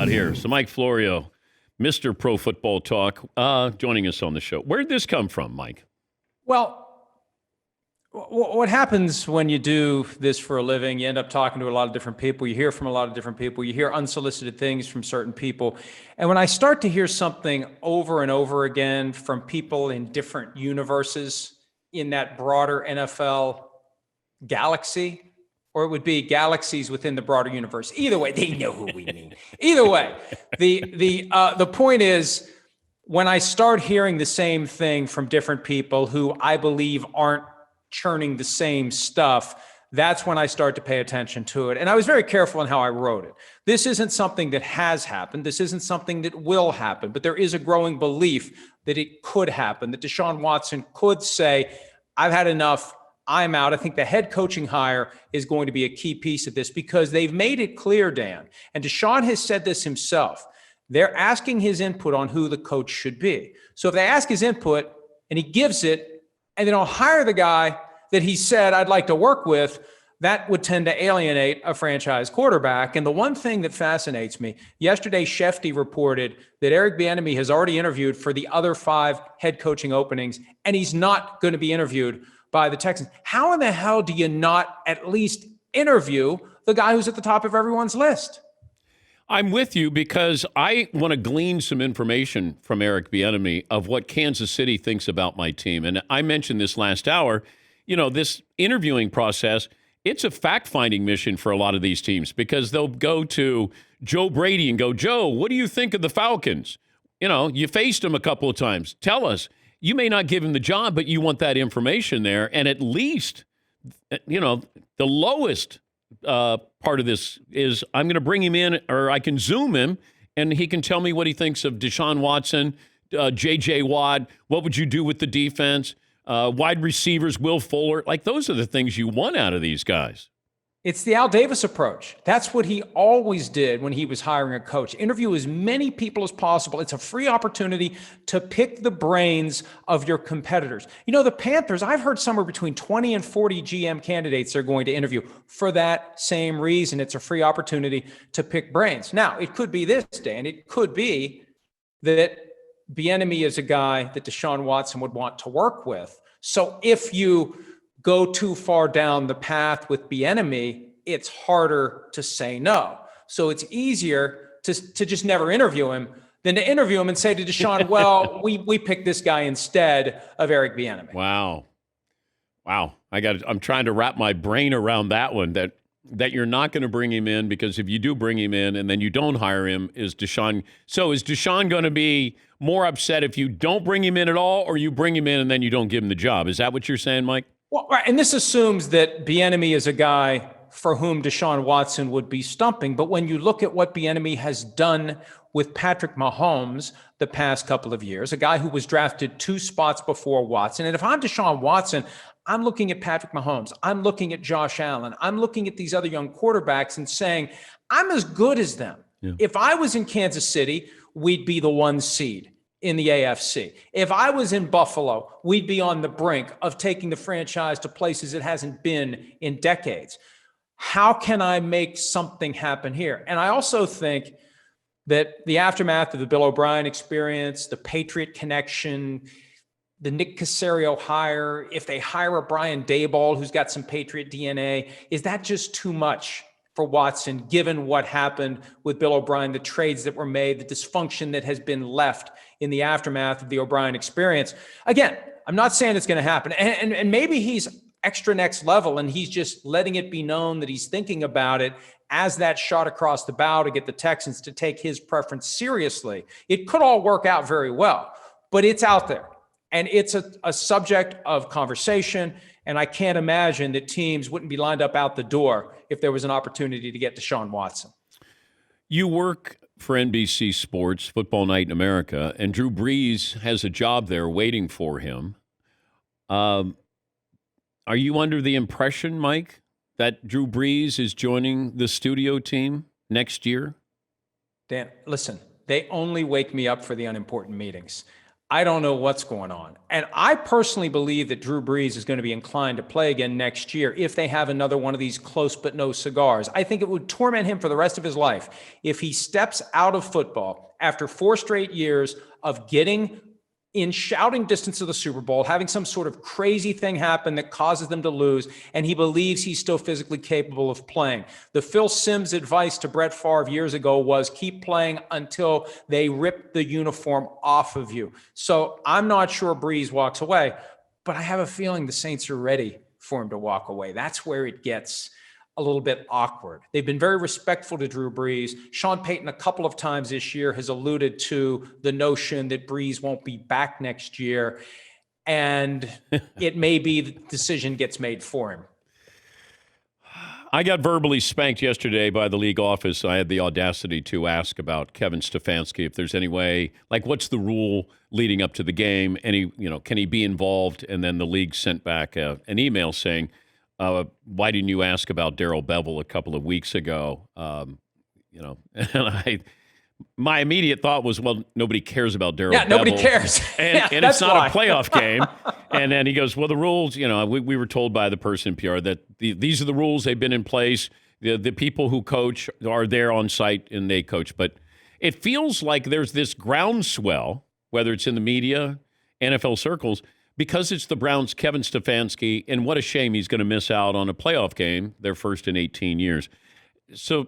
out here. So Mike Florio, Mr. Pro Football Talk, joining us on the show. Where'd this come from, Mike? Well, what happens when you do this for a living, you end up talking to a lot of different people. You hear from a lot of different people. You hear unsolicited things from certain people. And when I start to hear something over and over again from people in different universes in that broader NFL galaxy, or it would be galaxies within the broader universe. Either way, they know who we mean. Either way, the point is, when I start hearing the same thing from different people who I believe aren't churning the same stuff, that's when I start to pay attention to it. And I was very careful in how I wrote it. This isn't something that has happened. This isn't something that will happen, but there is a growing belief that it could happen, that Deshaun Watson could say, I've had enough. I'm out. I think the head coaching hire is going to be a key piece of this because they've made it clear, Dan, and Deshaun has said this himself. They're asking his input on who the coach should be. So if they ask his input and he gives it and they don't hire the guy that he said I'd like to work with, that would tend to alienate a franchise quarterback. And the one thing that fascinates me, yesterday Shefty reported that Eric Bieniemy has already interviewed for the other 5 head coaching openings, and he's not going to be interviewed by the Texans. How in the hell do you not at least interview the guy who's at the top of everyone's list? I'm with you because I want to glean some information from Eric Bieniemy of what Kansas City thinks about my team. And I mentioned this last hour, this interviewing process, it's a fact-finding mission for a lot of these teams because they'll go to Joe Brady and go, Joe, what do you think of the Falcons? You faced them a couple of times. Tell us. You may not give him the job, but you want that information there. And at least, the lowest part of this is I'm going to bring him in, or I can Zoom him, and he can tell me what he thinks of Deshaun Watson, J.J. Watt. What would you do with the defense? Wide receivers, Will Fuller. Like, those are the things you want out of these guys. It's the Al Davis approach. That's what he always did when he was hiring a coach. Interview as many people as possible. It's a free opportunity to pick the brains of your competitors. The Panthers, I've heard somewhere between 20 and 40 GM candidates they're going to interview for that same reason. It's a free opportunity to pick brains. Now, it could be this, Dan. It could be that Bieniemy is a guy that Deshaun Watson would want to work with. So if you go too far down the path with Bieniemy, it's harder to say no. So it's easier to just never interview him than to interview him and say to Deshaun, well, we picked this guy instead of Eric Bieniemy. Wow. I'm trying to wrap my brain around that one, that you're not going to bring him in, because if you do bring him in and then you don't hire him, is Deshaun going to be more upset if you don't bring him in at all, or you bring him in and then you don't give him the job? Is that what you're saying, Mike? Well, right, and this assumes that Bieniemy is a guy for whom Deshaun Watson would be stumping. But when you look at what Bieniemy has done with Patrick Mahomes the past couple of years, a guy who was drafted 2 spots before Watson, and if I'm Deshaun Watson, I'm looking at Patrick Mahomes, I'm looking at Josh Allen, I'm looking at these other young quarterbacks and saying, I'm as good as them. Yeah. If I was in Kansas City, we'd be the 1 seed in the AFC. If I was in Buffalo, we'd be on the brink of taking the franchise to places it hasn't been in decades. How can I make something happen here? And I also think that the aftermath of the Bill O'Brien experience, the Patriot connection, the Nick Caserio hire, if they hire a Brian Daboll who's got some Patriot DNA, is that just too much for Watson, given what happened with Bill O'Brien, the trades that were made, the dysfunction that has been left in the aftermath of the O'Brien experience? Again, I'm not saying it's going to happen. And maybe he's extra next level and he's just letting it be known that he's thinking about it as that shot across the bow to get the Texans to take his preference seriously. It could all work out very well, but it's out there. And it's a subject of conversation. And I can't imagine that teams wouldn't be lined up out the door if there was an opportunity to get Deshaun Watson. You work for NBC Sports, Football Night in America, and Drew Brees has a job there waiting for him. Are you under the impression, Mike, that Drew Brees is joining the studio team next year? Dan, listen, they only wake me up for the unimportant meetings. I don't know what's going on. And I personally believe that Drew Brees is going to be inclined to play again next year if they have another one of these close but no cigars. I think it would torment him for the rest of his life if he steps out of football after 4 straight years of getting in shouting distance of the Super Bowl, having some sort of crazy thing happen that causes them to lose, and he believes he's still physically capable of playing. The Phil Simms advice to Brett Favre years ago was keep playing until they rip the uniform off of you. So I'm not sure Brees walks away, but I have a feeling the Saints are ready for him to walk away. That's where it gets a little bit awkward. They've been very respectful to Drew Brees. Sean Payton a couple of times this year has alluded to the notion that Brees won't be back next year, and it may be the decision gets made for him. I got verbally spanked yesterday by the league office. I had the audacity to ask about Kevin Stefanski, if there's any way, like what's the rule leading up to the game? Can he be involved? And then the league sent back an email saying, why didn't you ask about Darrell Bevell a couple of weeks ago? And my immediate thought was, well, nobody cares about Darrell Bevell. Yeah, nobody cares. And it's not a playoff game. And then he goes, well, the rules, we were told by the person in PR that these are the rules. They've been in place. The people who coach are there on site and they coach. But it feels like there's this groundswell, whether it's in the media, NFL circles, because it's the Browns' Kevin Stefanski, and what a shame he's going to miss out on a playoff game, their first in 18 years. So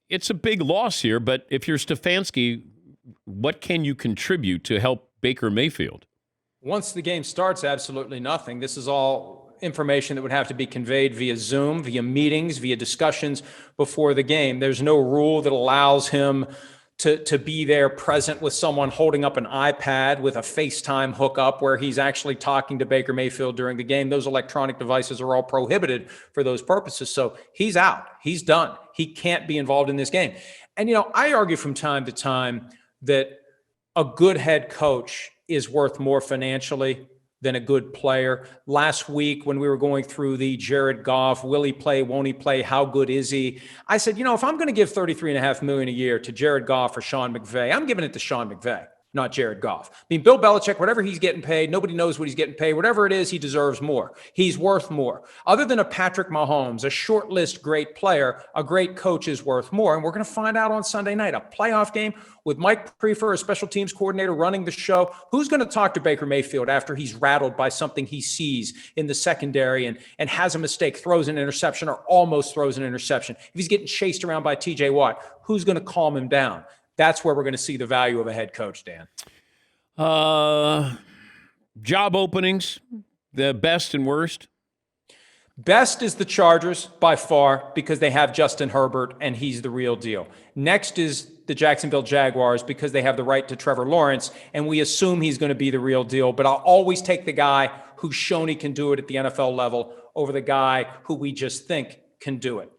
it's a big loss here, but if you're Stefanski, what can you contribute to help Baker Mayfield? Once the game starts, absolutely nothing. This is all information that would have to be conveyed via Zoom, via meetings, via discussions before the game. There's no rule that allows him to be there present with someone holding up an iPad with a FaceTime hookup where he's actually talking to Baker Mayfield during the game. Those electronic devices are all prohibited for those purposes. So he's out. He's done. He can't be involved in this game. And, I argue from time to time that a good head coach is worth more financially than a good player. Last week, when we were going through the Jared Goff, will he play, won't he play, how good is he? I said, if I'm going to give $33.5 million a year to Jared Goff or Sean McVay, I'm giving it to Sean McVay, not Jared Goff. I mean, Bill Belichick, whatever he's getting paid, nobody knows what he's getting paid. Whatever it is, he deserves more. He's worth more. Other than a Patrick Mahomes, a short list great player, a great coach is worth more. And we're going to find out on Sunday night, a playoff game with Mike Prefer, a special teams coordinator, running the show. Who's going to talk to Baker Mayfield after he's rattled by something he sees in the secondary and has a mistake, throws an interception or almost throws an interception? If he's getting chased around by TJ Watt, who's going to calm him down? That's where we're going to see the value of a head coach, Dan. Job openings, the best and worst? Best is the Chargers by far because they have Justin Herbert and he's the real deal. Next is the Jacksonville Jaguars because they have the right to Trevor Lawrence and we assume he's going to be the real deal. But I'll always take the guy who's shown he can do it at the NFL level over the guy who we just think can do it.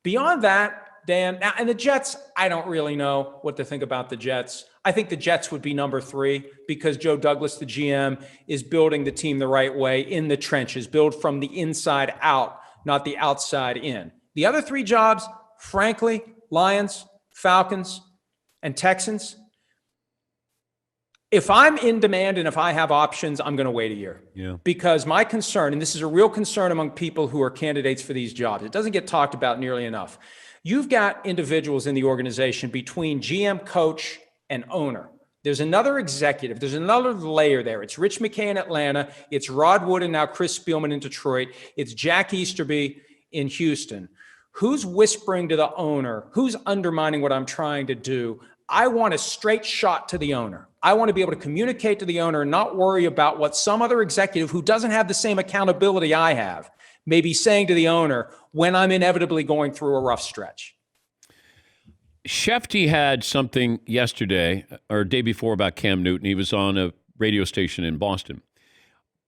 Beyond that, Dan, now, and the Jets, I don't really know what to think about the Jets. I think the Jets would be number 3 because Joe Douglas, the GM, is building the team the right way in the trenches, build from the inside out, not the outside in. The other 3 jobs, frankly, Lions, Falcons, and Texans, if I'm in demand and if I have options, I'm going to wait a year. Yeah. Because my concern, and this is a real concern among people who are candidates for these jobs, it doesn't get talked about nearly enough. You've got individuals in the organization between GM, coach, and owner. There's another executive. There's another layer there. It's Rich McKay in Atlanta. It's Rod Wood and now Chris Spielman in Detroit. It's Jack Easterby in Houston. Who's whispering to the owner? Who's undermining what I'm trying to do? I want a straight shot to the owner. I want to be able to communicate to the owner and not worry about what some other executive who doesn't have the same accountability I have may be saying to the owner when I'm inevitably going through a rough stretch. Shefty had something yesterday or day before about Cam Newton. He was on a radio station in Boston.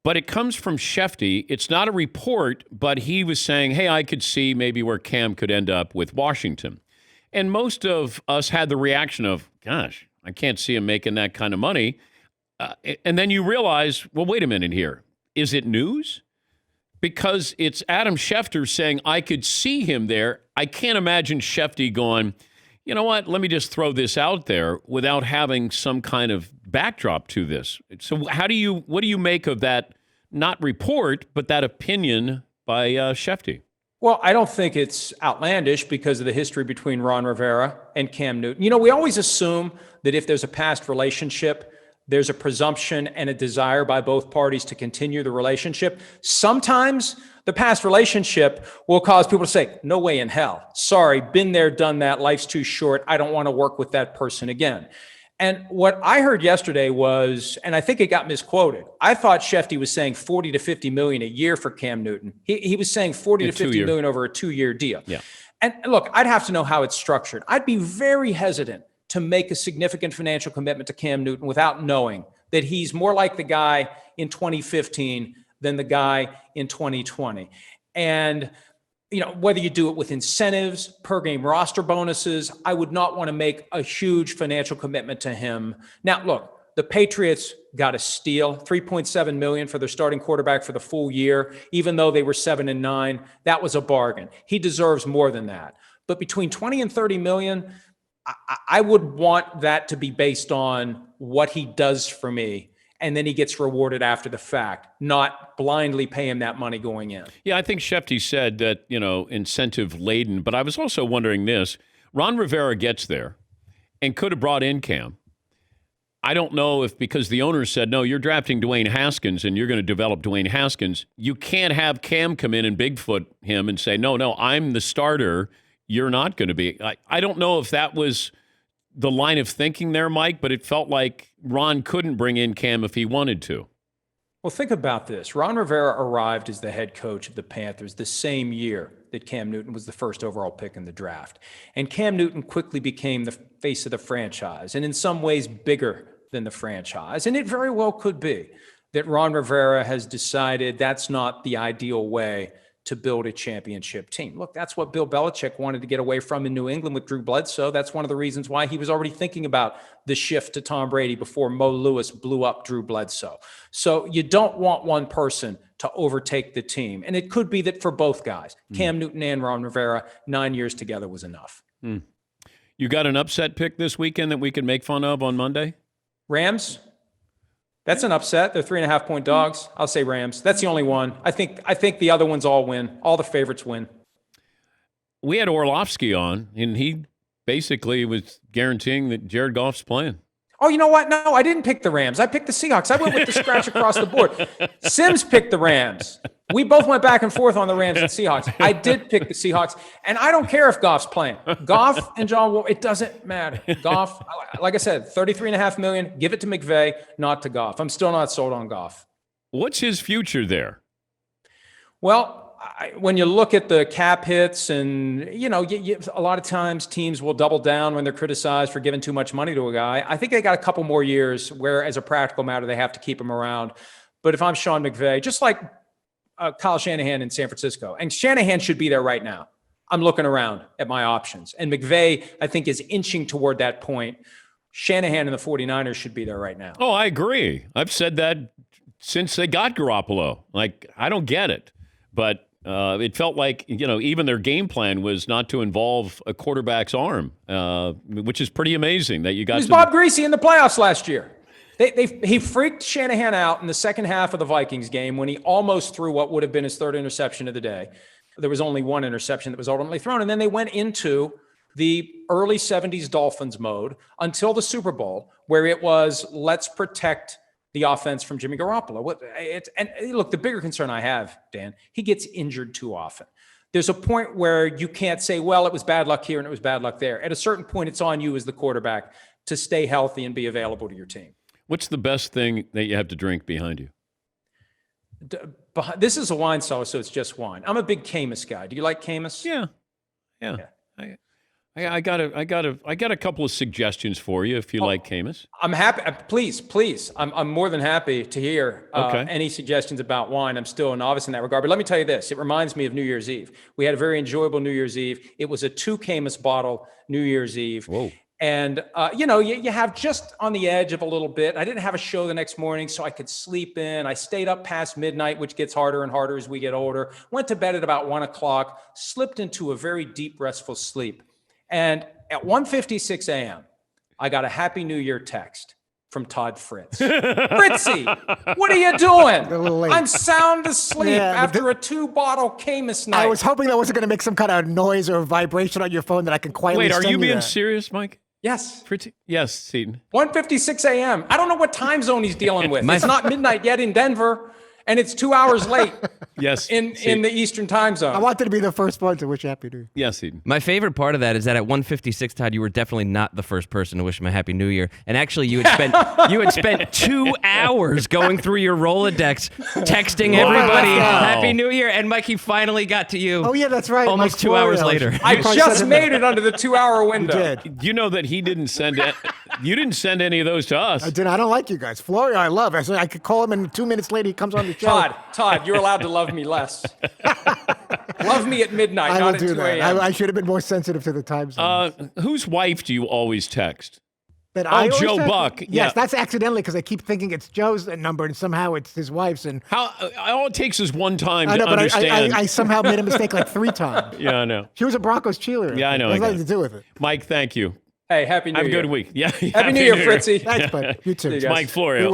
But it comes from Shefty. It's not a report, but he was saying, hey, I could see maybe where Cam could end up with Washington. And most of us had the reaction of, gosh, I can't see him making that kind of money. And then you realize, well, wait a minute here. Is it news? Because it's Adam Schefter saying, I could see him there. I can't imagine Shefty going, you know what? Let me just throw this out there without having some kind of backdrop to this. So what do you make of that, not report, but that opinion by Shefty? Well, I don't think it's outlandish because of the history between Ron Rivera and Cam Newton. You know, we always assume that if there's a past relationship, there's a presumption and a desire by both parties to continue the relationship. Sometimes the past relationship will cause people to say, no way in hell. Sorry, been there, done that. Life's too short. I don't want to work with that person again. And what I heard yesterday was, and I think it got misquoted, I thought Shefty was saying 40 to 50 million a year for Cam Newton. He was saying 40 to 50 million over a 2-year deal. Yeah. And look, I'd have to know how it's structured. I'd be very hesitant to make a significant financial commitment to Cam Newton without knowing that he's more like the guy in 2015 than the guy in 2020. And you know, whether you do it with incentives, per game roster bonuses, I would not want to make a huge financial commitment to him. Now, look, the Patriots got a steal, $3.7 million for their starting quarterback for the full year, even though they were 7-9. That was a bargain. He deserves more than that. But between 20 and 30 million, I would want that to be based on what he does for me, and then he gets rewarded after the fact, not blindly pay him that money going in. Yeah, I think Shefty said that, incentive laden, but I was also wondering this. Ron Rivera gets there and could have brought in Cam. I don't know if because the owner said, no, you're drafting Dwayne Haskins and you're going to develop Dwayne Haskins, you can't have Cam come in and Bigfoot him and say, no, I'm the starter. You're not going to be. I don't know if that was the line of thinking there, Mike, but it felt like Ron couldn't bring in Cam if he wanted to. Well, think about this. Ron Rivera arrived as the head coach of the Panthers the same year that Cam Newton was the first overall pick in the draft. And Cam Newton quickly became the face of the franchise, and in some ways bigger than the franchise. And it very well could be that Ron Rivera has decided that's not the ideal way to build a championship team. Look, that's what Bill Belichick wanted to get away from in New England with Drew Bledsoe. That's one of the reasons why he was already thinking about the shift to Tom Brady before Mo Lewis blew up Drew Bledsoe. So you don't want one person to overtake the team. And it could be that for both guys, Cam Newton and Ron Rivera, 9 years together was enough. You got an upset pick this weekend that we can make fun of on Monday? Rams? That's an upset. They're 3.5-point dogs. I'll say Rams. That's the only one. I think the other ones all win. All the favorites win. We had Orlovsky on, and he basically was guaranteeing that Jared Goff's playing. Oh, you know what? No, I didn't pick the Rams. I picked the Seahawks. I went with the scratch across the board. Sims picked the Rams. We both went back and forth on the Rams and Seahawks. I did pick the Seahawks, and I don't care if Goff's playing. Goff and John Wall, it doesn't matter. Goff, like I said, $33.5 million. Give it to McVay, not to Goff. I'm still not sold on Goff. What's his future there? Well, when you look at the cap hits and, a lot of times teams will double down when they're criticized for giving too much money to a guy. I think they got a couple more years where, as a practical matter, they have to keep him around. But if I'm Sean McVay, just like Kyle Shanahan in San Francisco, and Shanahan should be there right now. I'm looking around at my options. And McVay, I think, is inching toward that point. Shanahan and the 49ers should be there right now. Oh, I agree. I've said that since they got Garoppolo. Like, I don't get it. But it felt like, even their game plan was not to involve a quarterback's arm, which is pretty amazing that you got. It was Bob Greasy in the playoffs last year. He freaked Shanahan out in the second half of the Vikings game when he almost threw what would have been his third interception of the day. There was only one interception that was ultimately thrown. And then they went into the early 70s Dolphins mode until the Super Bowl, where it was, let's protect the offense from Jimmy Garoppolo. And look, the bigger concern I have, Dan, he gets injured too often. There's a point where you can't say, well, it was bad luck here and it was bad luck there. At a certain point, it's on you as the quarterback to stay healthy and be available to your team. What's the best thing that you have to drink behind you? This is a wine cellar, so it's just wine. I'm a big Camus guy. Do you like Camus? Yeah. I got a couple of suggestions for you if you like Camus. I'm happy. Please. I'm more than happy to hear any suggestions about wine. I'm still a novice in that regard. But let me tell you this. It reminds me of New Year's Eve. We had a very enjoyable New Year's Eve. It was a 2 Camus bottle New Year's Eve. Whoa. And, you have just on the edge of a little bit. I didn't have a show the next morning, so I could sleep in. I stayed up past midnight, which gets harder and harder as we get older. Went to bed at about 1 o'clock, slipped into a very deep, restful sleep. And at 1:56 a.m., I got a Happy New Year text from Todd Fritz. Fritzy, what are you doing? A little late. I'm sound asleep Yeah, after a 2-bottle Camus night. I was hoping that wasn't going to make some kind of noise or vibration on your phone that I can quietly Wait, are send you being that. serious, Mike? Yes. Yes, Seton. 1:56 a.m. I don't know what time zone he's dealing with. It's not midnight yet in Denver, and it's 2 hours late Yes. in the Eastern time zone. I wanted to be the first one to wish Happy New Year. Yes, Seton. My favorite part of that is that at 1:56, Todd, you were definitely not the first person to wish him a Happy New Year. And actually, you had spent 2 hours going through your Rolodex, texting everybody Wow. Happy New Year. And Mikey finally got to you. Oh, yeah, that's right. Almost Mike 2 hours Florio. later. I probably just sent him made it under the 2-hour window. did. You know that he didn't send it. You didn't send any of those to us. I did. I don't like you guys. Florio, I love. I could call him, and 2 minutes later, he comes on the show. Todd, you're allowed to love me less. Love me at midnight, I not will at do 2 that. a.m. I should have been more sensitive to the time zone. Whose wife do you always text? That I always Joe text- Buck. Yes, Yeah. that's accidentally because I keep thinking it's Joe's number, and somehow it's his wife's. And How? All it takes is one time I know, to but understand. I somehow made a mistake like 3 times. Yeah, I know. She was a Broncos cheerleader. Yeah, I know, It has I got nothing to do with it. Mike, thank you. Hey, Happy New Have a Year. good week. Yeah. Happy New Year, Fritzy. Thanks, bud. You too. See you guys. Mike Florio.